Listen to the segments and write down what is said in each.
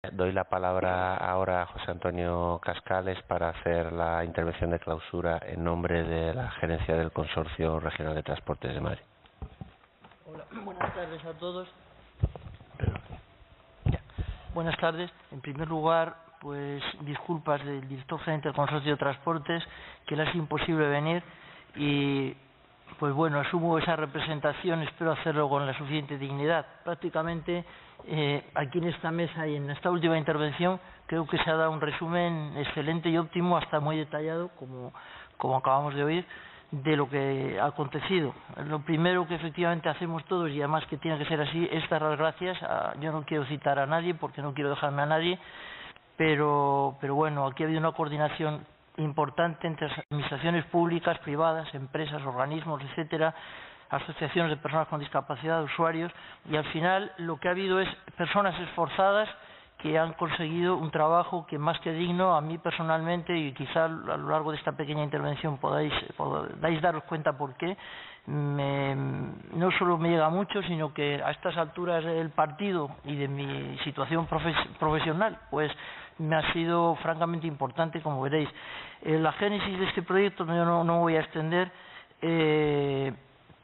Doy la palabra ahora a José Antonio Cascales para hacer la intervención de clausura en nombre de la Gerencia del Consorcio Regional de Transportes de Madrid. Hola, buenas tardes a todos. Buenas tardes. En primer lugar, pues disculpas del director gerente del Consorcio de Transportes, que le ha sido imposible venir y, pues bueno, asumo esa representación, espero hacerlo con la suficiente dignidad. Prácticamente, aquí en esta mesa y en esta última intervención, creo que se ha dado un resumen excelente y óptimo, hasta muy detallado, como acabamos de oír, de lo que ha acontecido. Lo primero que efectivamente hacemos todos, y además que tiene que ser así, es dar las gracias yo no quiero citar a nadie porque no quiero dejarme a nadie, pero bueno, aquí ha habido una coordinación importante entre las administraciones públicas, privadas, empresas, organismos, etcétera, asociaciones de personas con discapacidad, usuarios, y al final lo que ha habido es personas esforzadas que han conseguido un trabajo que, más que digno, a mí personalmente, y quizá a lo largo de esta pequeña intervención podáis daros cuenta por qué, no solo me llega mucho, sino que a estas alturas del partido y de mi situación profesional, pues me ha sido francamente importante, como veréis. La génesis de este proyecto, yo no voy a extender,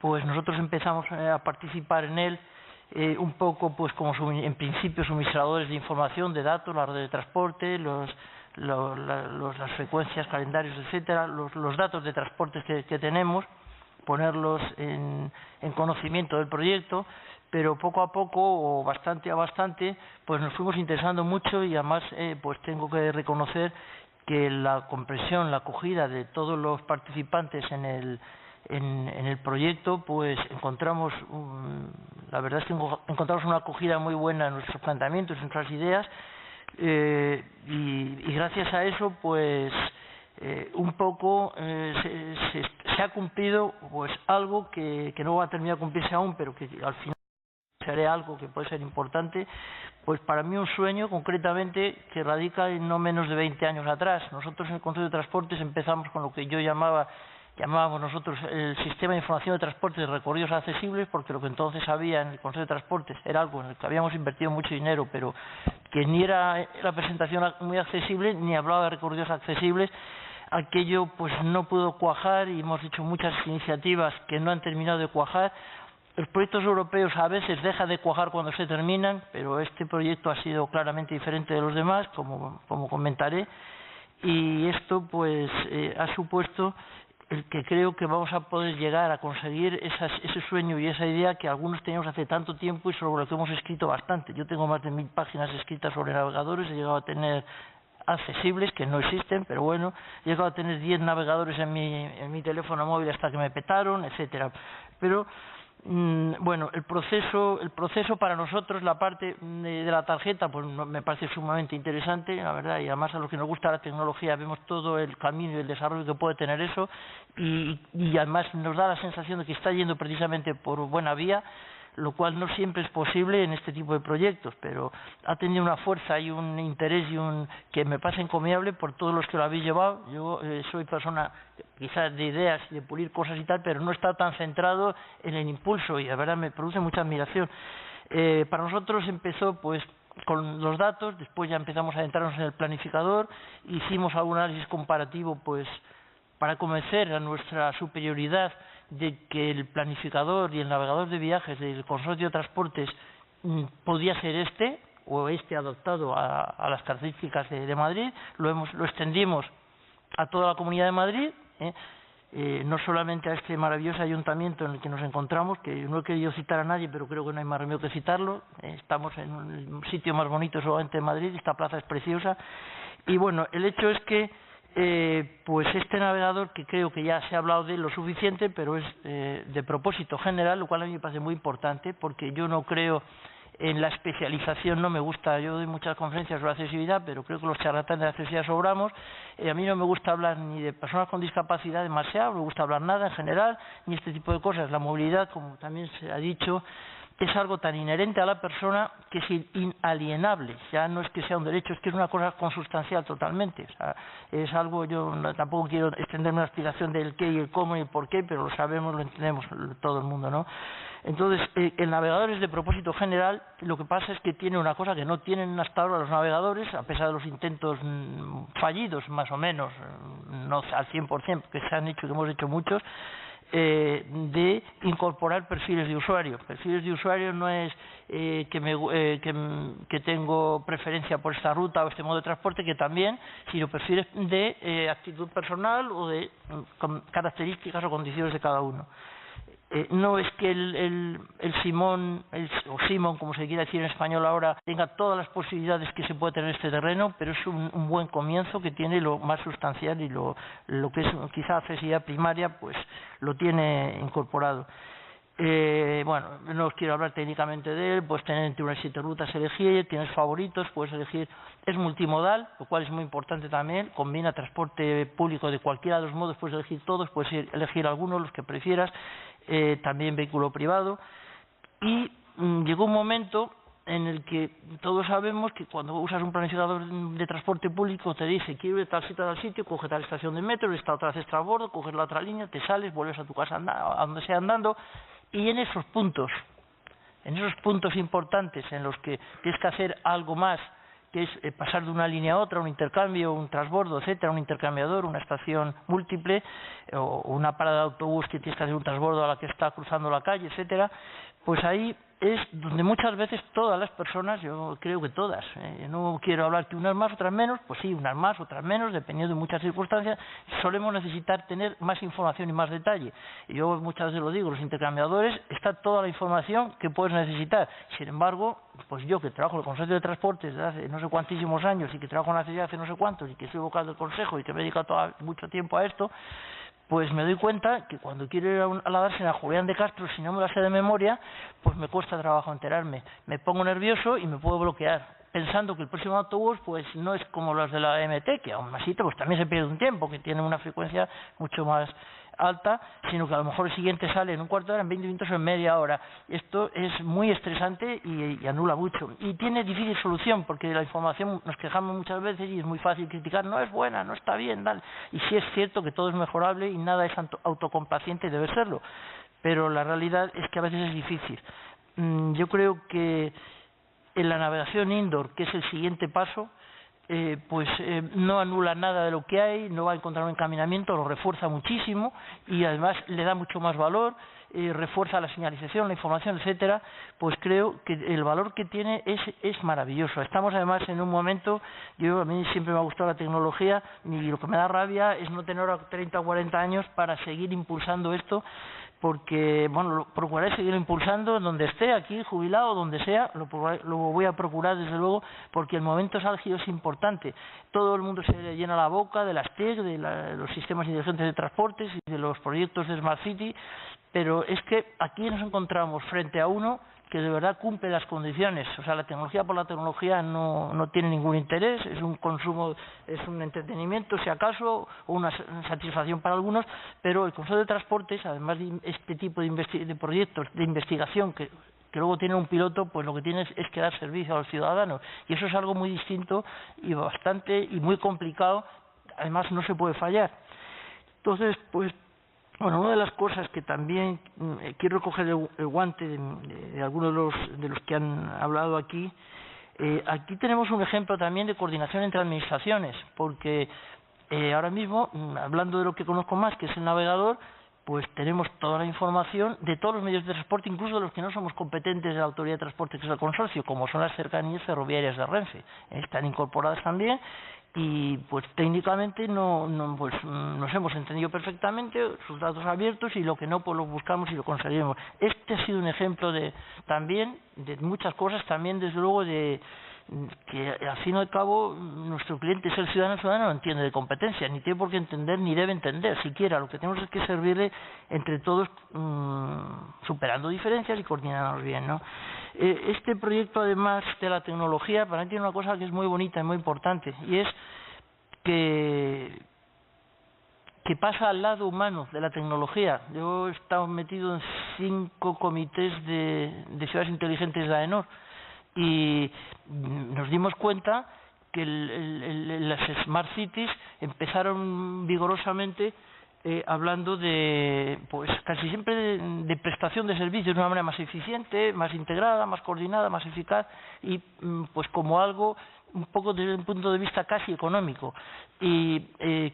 pues nosotros empezamos a participar en él un poco pues como en principio suministradores de información, de datos, la red de transporte, las frecuencias, calendarios, etcétera, los datos de transporte que tenemos, ponerlos en conocimiento del proyecto, pero poco a poco o bastante a bastante pues nos fuimos interesando mucho y además pues tengo que reconocer que la comprensión, la acogida de todos los participantes en el proyecto, pues encontramos, la verdad es que encontramos una acogida muy buena en nuestros planteamientos, en nuestras ideas, y gracias a eso, pues un poco se ha cumplido pues algo que no va a terminar de cumplirse aún, pero que al final seré algo que puede ser importante, pues para mí un sueño concretamente que radica en no menos de 20 años atrás. Nosotros en el Consorcio de Transportes empezamos con lo que yo llamábamos nosotros el Sistema de Información de Transportes de Recorridos Accesibles, porque lo que entonces había en el Consorcio de Transportes era algo en el que habíamos invertido mucho dinero, pero que ni era la presentación muy accesible, ni hablaba de recorridos accesibles. Aquello pues no pudo cuajar y hemos hecho muchas iniciativas que no han terminado de cuajar. Los proyectos europeos a veces dejan de cuajar cuando se terminan, pero este proyecto ha sido claramente diferente de los demás, como comentaré, y esto pues ha supuesto el que creo que vamos a poder llegar a conseguir ese sueño y esa idea que algunos teníamos hace tanto tiempo y sobre lo que hemos escrito bastante. Yo tengo más de 1000 páginas escritas sobre navegadores, he llegado a tener accesibles, que no existen, pero bueno, he llegado a tener 10 navegadores en mi teléfono móvil hasta que me petaron, etcétera. Pero bueno, el proceso para nosotros, la parte de la tarjeta, pues me parece sumamente interesante, la verdad, y además a los que nos gusta la tecnología vemos todo el camino y el desarrollo que puede tener eso, y además nos da la sensación de que está yendo precisamente por buena vía, lo cual no siempre es posible en este tipo de proyectos, pero ha tenido una fuerza y un interés que me parece encomiable por todos los que lo habéis llevado. Yo soy persona quizás de ideas y de pulir cosas y tal, pero no está tan centrado en el impulso y la verdad me produce mucha admiración. Para nosotros empezó pues con los datos, después ya empezamos a adentrarnos en el planificador, hicimos algún análisis comparativo pues para convencer a nuestra superioridad de que el planificador y el navegador de viajes del Consorcio de Transportes podía ser este, o este adaptado a las características de Madrid. Lo extendimos a toda la Comunidad de Madrid, no solamente a este maravilloso ayuntamiento en el que nos encontramos, que no he querido citar a nadie, pero creo que no hay más remedio que citarlo. Estamos en un sitio más bonito solamente de Madrid, esta plaza es preciosa, y bueno, el hecho es que pues este navegador, que creo que ya se ha hablado de él lo suficiente, pero es de propósito general, lo cual a mí me parece muy importante, porque yo no creo en la especialización, no me gusta, yo doy muchas conferencias sobre accesibilidad, pero creo que los charlatanes de accesibilidad sobramos. A mí no me gusta hablar ni de personas con discapacidad demasiado, no me gusta hablar nada en general, ni este tipo de cosas. La movilidad, como también se ha dicho, es algo tan inherente a la persona que es inalienable. Ya no es que sea un derecho, es que es una cosa consustancial totalmente. O sea, es algo, yo tampoco quiero extenderme una explicación del qué y el cómo y el por qué, pero lo sabemos, lo entendemos todo el mundo, ¿no? Entonces, el navegador es de propósito general. Lo que pasa es que tiene una cosa que no tienen hasta ahora los navegadores, a pesar de los intentos fallidos, más o menos, no al 100%, que se han hecho, que hemos hecho muchos, de incorporar perfiles de usuario. Perfiles de usuario no es que tengo preferencia por esta ruta o este modo de transporte, que también, sino perfiles de actitud personal o de características o condiciones de cada uno. No es que el Simón, o Simón, como se quiera decir en español ahora, tenga todas las posibilidades que se puede tener en este terreno, pero es un buen comienzo que tiene lo más sustancial y lo que es quizá accesibilidad primaria, pues lo tiene incorporado. Bueno, no os quiero hablar técnicamente de él, puedes tener entre unas 7 rutas elegir, tienes favoritos, puedes elegir, es multimodal, lo cual es muy importante también, combina transporte público de cualquiera de los modos, puedes elegir todos, puedes elegir algunos, los que prefieras, también vehículo privado, y llegó un momento en el que todos sabemos que cuando usas un planificador de transporte público te dice quiero ir de tal sitio a tal sitio, coge tal estación de metro, esta otra vez transbordo, coges la otra línea, te sales, vuelves a tu casa a donde sea andando, y en esos puntos importantes en los que tienes que hacer algo más, que es pasar de una línea a otra, un intercambio, un transbordo, etcétera, un intercambiador, una estación múltiple, o una parada de autobús que tienes que hacer un transbordo a la que está cruzando la calle, etcétera, pues ahí es donde muchas veces todas las personas, yo creo que todas, no quiero hablar que unas más, otras menos, pues sí, unas más, otras menos, dependiendo de muchas circunstancias, solemos necesitar tener más información y más detalle. Y yo muchas veces lo digo, los intercambiadores, está toda la información que puedes necesitar. Sin embargo, pues yo que trabajo en el Consorcio de Transportes desde hace no sé cuantísimos años y que trabajo en la ciudad hace no sé cuántos y que soy vocal del Consejo y que me he dedicado mucho tiempo a esto, pues me doy cuenta que cuando quiero ir a la dársena a Julián de Castro, si no me la sé de memoria, pues me cuesta trabajo enterarme. Me pongo nervioso y me puedo bloquear, pensando que el próximo autobús pues no es como los de la MT, que aún así pues también se pierde un tiempo, que tiene una frecuencia mucho más alta, sino que a lo mejor el siguiente sale en un cuarto de hora, en 20 minutos o en media hora. Esto es muy estresante y anula mucho. Y tiene difícil solución, porque la información nos quejamos muchas veces y es muy fácil criticar, no es buena, no está bien, tal. Y sí es cierto que todo es mejorable y nada es autocomplaciente y debe serlo, pero la realidad es que a veces es difícil. Yo creo que en la navegación indoor, que es el siguiente paso, no anula nada de lo que hay, no va a encontrar un encaminamiento, lo refuerza muchísimo y además le da mucho más valor, refuerza la señalización, la información, etcétera. Pues creo que el valor que tiene es maravilloso. Estamos además en un momento, a mí siempre me ha gustado la tecnología y lo que me da rabia es no tener ahora 30 o 40 años para seguir impulsando esto, porque, bueno, procuraré seguir impulsando donde esté, aquí, jubilado, donde sea, lo voy a procurar desde luego, porque el momento álgido es importante. Todo el mundo se le llena la boca de las TIC, de los sistemas inteligentes de transportes y de los proyectos de Smart City, pero es que aquí nos encontramos frente a uno que de verdad cumple las condiciones. O sea, la tecnología por la tecnología no tiene ningún interés, es un consumo, es un entretenimiento, si acaso, o una satisfacción para algunos, pero el Consorcio de Transportes, además de este tipo de proyectos de investigación que luego tiene un piloto, pues lo que tiene es que dar servicio a los ciudadanos. Y eso es algo muy distinto y bastante y muy complicado, además no se puede fallar. Entonces, pues, bueno, una de las cosas que también quiero recoger el guante de algunos de los que han hablado aquí, aquí tenemos un ejemplo también de coordinación entre administraciones, porque ahora mismo, hablando de lo que conozco más, que es el navegador, pues tenemos toda la información de todos los medios de transporte, incluso de los que no somos competentes de la Autoridad de Transporte, que es el consorcio, como son las cercanías ferroviarias de Renfe. Están incorporadas también y pues técnicamente pues, nos hemos entendido perfectamente, sus datos abiertos, y lo que no pues lo buscamos y lo conseguimos. Este ha sido un ejemplo también de muchas cosas, también desde luego de que al fin y al cabo nuestro cliente es el ciudadano no entiende de competencia, ni tiene por qué entender, ni debe entender siquiera. Lo que tenemos es que servirle entre todos, superando diferencias y coordinándonos bien, ¿no? Este proyecto, además de la tecnología, para mí tiene una cosa que es muy bonita y muy importante, y es que que pasa al lado humano de la tecnología. Yo he estado metido en 5 comités de ciudades inteligentes de AENOR y nos dimos cuenta que las Smart Cities empezaron vigorosamente hablando de, pues casi siempre de prestación de servicios de una manera más eficiente, más integrada, más coordinada, más eficaz y pues como algo un poco desde un punto de vista casi económico. Y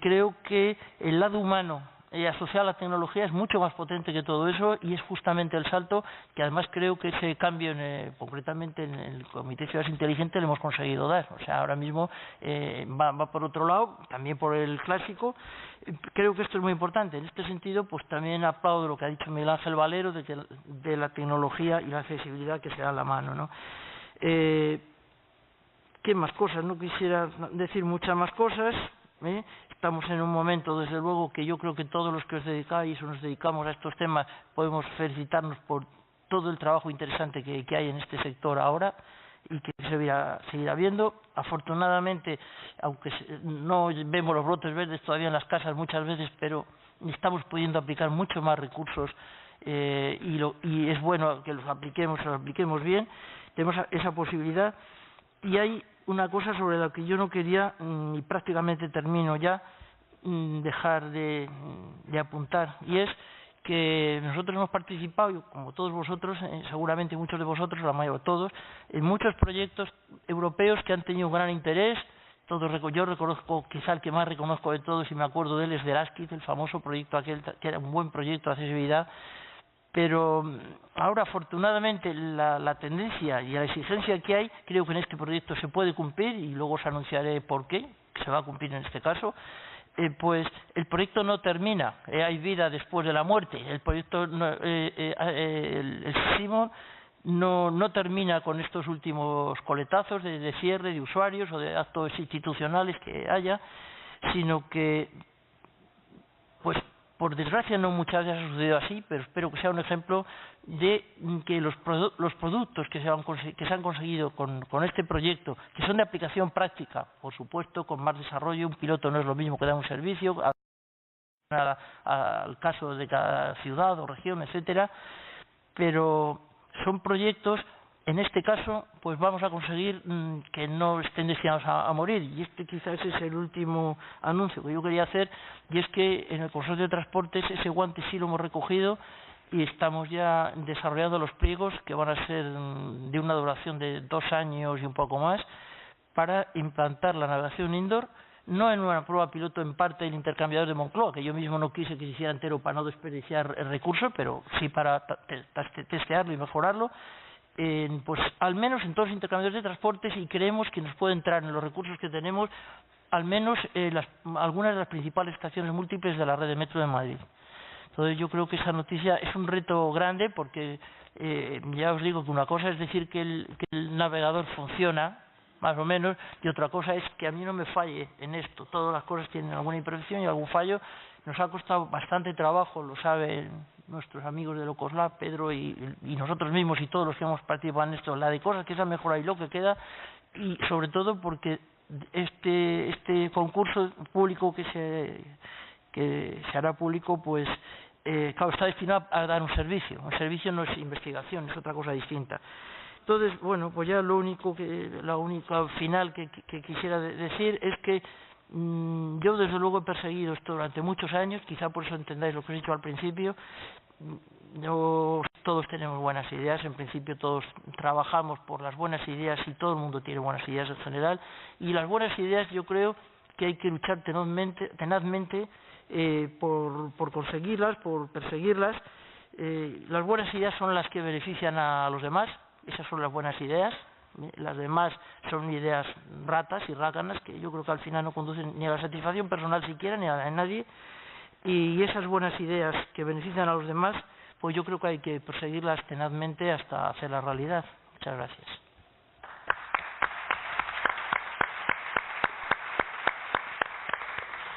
creo que el lado humano asociado a la tecnología es mucho más potente que todo eso y es justamente el salto que además creo que ese cambio concretamente en el Comité de Ciudades Inteligentes lo hemos conseguido dar. O sea, ahora mismo va por otro lado, también por el clásico. Creo que esto es muy importante. En este sentido, pues también aplaudo lo que ha dicho Miguel Ángel Valero de la tecnología y la accesibilidad que se da a la mano, ¿no? ¿Qué más cosas? No quisiera decir muchas más cosas. Estamos en un momento, desde luego, que yo creo que todos los que os dedicáis o nos dedicamos a estos temas podemos felicitarnos por todo el trabajo interesante que hay en este sector ahora y que se seguirá viendo. Afortunadamente, aunque no vemos los brotes verdes todavía en las casas muchas veces, pero estamos pudiendo aplicar mucho más recursos y es bueno que los apliquemos bien. Tenemos esa posibilidad. Y hay una cosa sobre la que yo no quería, y prácticamente termino ya, dejar de apuntar, y es que nosotros hemos participado, como todos vosotros, seguramente muchos de vosotros, la mayoría de todos, en muchos proyectos europeos que han tenido gran interés. Yo reconozco, quizá el que más reconozco de todos, y me acuerdo de él, es de Eraskit, el famoso proyecto aquel, que era un buen proyecto de accesibilidad. Pero ahora, afortunadamente, la tendencia y la exigencia que hay, creo que en este proyecto se puede cumplir, y luego os anunciaré por qué se va a cumplir en este caso. Pues el proyecto no termina, hay vida después de la muerte. El proyecto, el SIMO, no termina con estos últimos coletazos de cierre de usuarios o de actos institucionales que haya, sino que, pues, por desgracia no muchas veces ha sucedido así, pero espero que sea un ejemplo de que los productos que se han conseguido con este proyecto, que son de aplicación práctica, por supuesto, con más desarrollo. Un piloto no es lo mismo que dar un servicio al caso de cada ciudad o región, etcétera, pero son proyectos. En este caso, pues vamos a conseguir que no estén destinados a morir. Y este quizás es el último anuncio que yo quería hacer, y es que en el Consorcio de Transportes ese guante sí lo hemos recogido y estamos ya desarrollando los pliegos que van a ser de una duración de 2 años y un poco más para implantar la navegación indoor, no en una prueba piloto en parte del intercambiador de Moncloa, que yo mismo no quise que se hiciera entero para no desperdiciar el recurso, pero sí para testearlo y mejorarlo. Pues al menos en todos los intercambiadores de transportes, y creemos que nos puede entrar en los recursos que tenemos al menos algunas de las principales estaciones múltiples de la red de metro de Madrid. Entonces yo creo que esa noticia es un reto grande, porque ya os digo que una cosa es decir que el navegador funciona más o menos, y otra cosa es que a mí no me falle en esto. Todas las cosas tienen alguna imperfección y algún fallo. Nos ha costado bastante trabajo, lo saben nuestros amigos de Locoslab, Pedro y nosotros mismos y todos los que hemos participado en esto, la de cosas que se han mejorado y lo que queda, y sobre todo porque este concurso público que se hará público, pues claro, está destinado a dar un servicio. Un servicio no es investigación, es otra cosa distinta. Entonces, bueno, pues ya la única final que quisiera decir es que yo desde luego he perseguido esto durante muchos años, quizá por eso entendáis lo que os he dicho al principio. Todos tenemos buenas ideas, en principio todos trabajamos por las buenas ideas y todo el mundo tiene buenas ideas en general, y las buenas ideas yo creo que hay que luchar tenazmente por conseguirlas, por perseguirlas. Las buenas ideas son las que benefician a los demás, esas son las buenas ideas. Las demás son ideas ratas y rácanas que yo creo que al final no conducen ni a la satisfacción personal siquiera, ni a la de nadie. Y esas buenas ideas que benefician a los demás, pues yo creo que hay que perseguirlas tenazmente hasta hacerlas realidad. Muchas gracias.